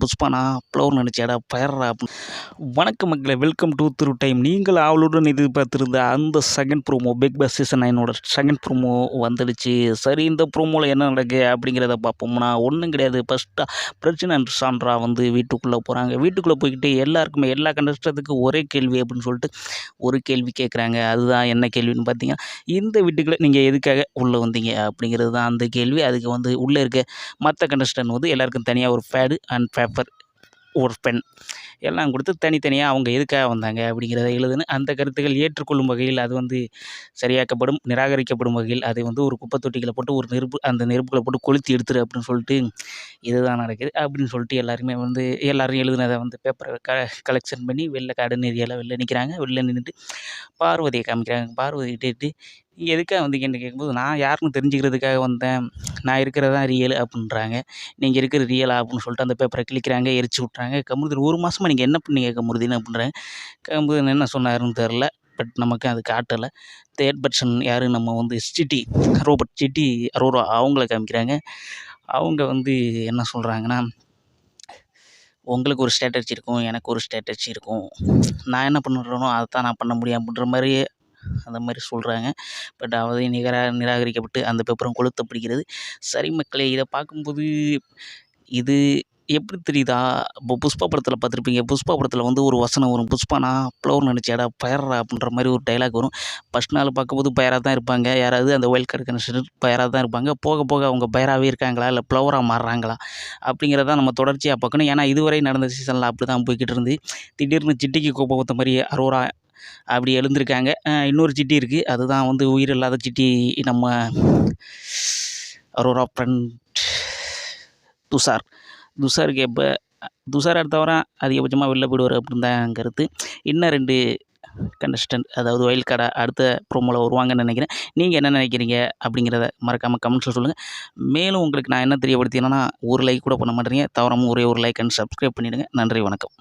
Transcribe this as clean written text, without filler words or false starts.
புஷ்பா நான் ஃப்ளவர் நினச்சேடா பயர்றா வணக்கம் மக்களே, வெல்கம் டு திரு டைம். நீங்கள் ஆவலுடன் எதிர்பார்த்திருந்த அந்த second promo, Bigg Boss season 9 second promo வந்துடுச்சு. சரி, இந்த ப்ரோமோவில் என்ன நடக்கு அப்படிங்கிறத பார்ப்போம்னா ஒன்றும் கிடையாது. ஃபஸ்ட்டாக பிரச்சனை அண்ட் சாண்ட்ரா வந்து வீட்டுக்குள்ளே போகிறாங்க. வீட்டுக்குள்ளே போய்கிட்டு எல்லாருக்குமே எல்லா கண்டஸ்டத்துக்கும் ஒரே கேள்வி அப்படின்னு சொல்லிட்டு ஒரு கேள்வி கேட்குறாங்க. அதுதான் என்ன கேள்வின்னு பார்த்தீங்கன்னா, இந்த வீட்டுக்குள்ளே நீங்கள் எதுக்காக உள்ளே வந்தீங்க அப்படிங்கிறது தான் அந்த கேள்வி. அதுக்கு வந்து உள்ளே இருக்க மற்ற கண்டஸ்டன்ட் வந்து எல்லாருக்கும் தனியாக ஒரு பேடு அண்ட் பேப்பர், ஒரு பென் எல்லாம் கொடுத்து தனித்தனியாக அவங்க எதுக்காக வந்தாங்க அப்படிங்கிறத எழுதுன்னு அந்த கருத்துக்கள் ஏற்றுக்கொள்ளும் வகையில் அது வந்து சரியாக்கப்படும், நிராகரிக்கப்படும் வகையில் அதை வந்து ஒரு குப்பை தொட்டிகளை போட்டு ஒரு அந்த நெருப்புகளை போட்டு கொளுத்தி எடுத்துரு அப்படின்னு சொல்லிட்டு இதுதான் நடக்குது அப்படின்னு சொல்லிட்டு எல்லாருமே வந்து எல்லோரும் எழுதுனதை வந்து பேப்பரை கலெக்ஷன் பண்ணி வெளில கார்டன் ஏரியாவில் வெளில நிற்கிறாங்க. வெளில நின்றுட்டு பார்வதியை காமிக்கிறாங்க. பார்வதிக்கிட்டே நீங்கள் எதுக்காக வந்தீங்கன்னு கேட்கும்போது, நான் யாருன்னு தெரிஞ்சுக்கிறதுக்காக வந்தேன், நான் இருக்கிறது தான் ரியல் அப்படின்றாங்க. நீங்கள் இருக்கிறது ரியலா அப்படின்னு சொல்லிட்டு அந்த பேப்பரை கிழிக்கிறாங்க, எரிச்சு விட்றாங்க. கமுருதீன் 1 மாதமாக நீங்கள் என்ன பண்ணீங்க கமுருதீன் அப்படின்றாங்க. கமுருதீன் என்ன சொன்னாருன்னு தெரில, பட் நமக்கு அது காட்டலை. தேர்ட் பர்சன் யார், நம்ம வந்து சிட்டி ரோபோட் சிட்டி அரோரா அவங்கள காமிக்கிறாங்க. அவங்க வந்து என்ன சொல்கிறாங்கன்னா, உங்களுக்கு ஒரு ஸ்ட்ராட்டஜி இருக்கும், எனக்கு ஒரு ஸ்ட்ராட்டஜி இருக்கும், நான் என்ன பண்ணுறேனோ அதை தான் நான் பண்ண முடியும் அப்படின்ற மாதிரி அந்த மாதிரி சொல்கிறாங்க. பட் அதை நிராகரிக்கப்பட்டு அந்த பேப்பரும் கொளுத்தப்படுகிறது. சரி மக்களே, இதை பார்க்கும்போது இது எப்படி தெரியுதா? இப்போ புஷ்பா படத்தில் பார்த்துருப்பீங்க. புஷ்பா படத்தில் வந்து ஒரு வசனம் வரும், புஷ்பா நான் ஃப்ளவர் நினச்சேடா பயர்றா அப்படின்ற மாதிரி ஒரு டைலாக் வரும். ஃபஸ்ட் நாள் பார்க்கும்போது பயராக தான் இருப்பாங்க. யாராவது அந்த ஒயில்ட் கார்டு கண்டஸ்டன்ட் பயராக தான் இருப்பாங்க. போக போக அவங்க பயராகவே இருக்காங்களா இல்லை ஃப்ளவராக மாறுறாங்களா அப்படிங்கிறத நம்ம தொடர்ச்சியாக பார்க்கணும். ஏன்னா இதுவரை நடந்த சீசனில் அப்படி தான் போய்கிட்டு இருந்து திடீர்னு சிட்டிக்கு கோப்பம் ஊற்ற மாதிரி அரோரா அப்படி எழுந்திருக்காங்க. இன்னொரு சிட்டி இருக்குது, அதுதான் வந்து உயிர் இல்லாத சிட்டி, நம்ம அரோரா ஃப்ரெண்ட் துஷாருக்கு எப்போ துஷார் அடுத்த வாரம் அதிகபட்சமாக வெளில போயிடுவார் அப்படின்னு தான் கருத்து. இன்னும் 2 கண்டஸ்டன்ட், அதாவது ஒயில்ட் கார்டை அடுத்த ப்ரோமோவில் வருவாங்கன்னு நினைக்கிறேன். நீங்கள் என்ன நினைக்கிறீங்க அப்படிங்கிறத மறக்காமல் கமெண்ட்ஸில் சொல்லுங்கள். மேலும் உங்களுக்கு நான் என்ன தெரியப்படுத்தினேன்னா, ஒரு லைக் கூட பண்ண மாட்டேறீங்க. தவறாமல் ஒரே ஒரு லைக் அண்ட் சப்ஸ்கிரைப் பண்ணிவிடுங்க. நன்றி, வணக்கம்.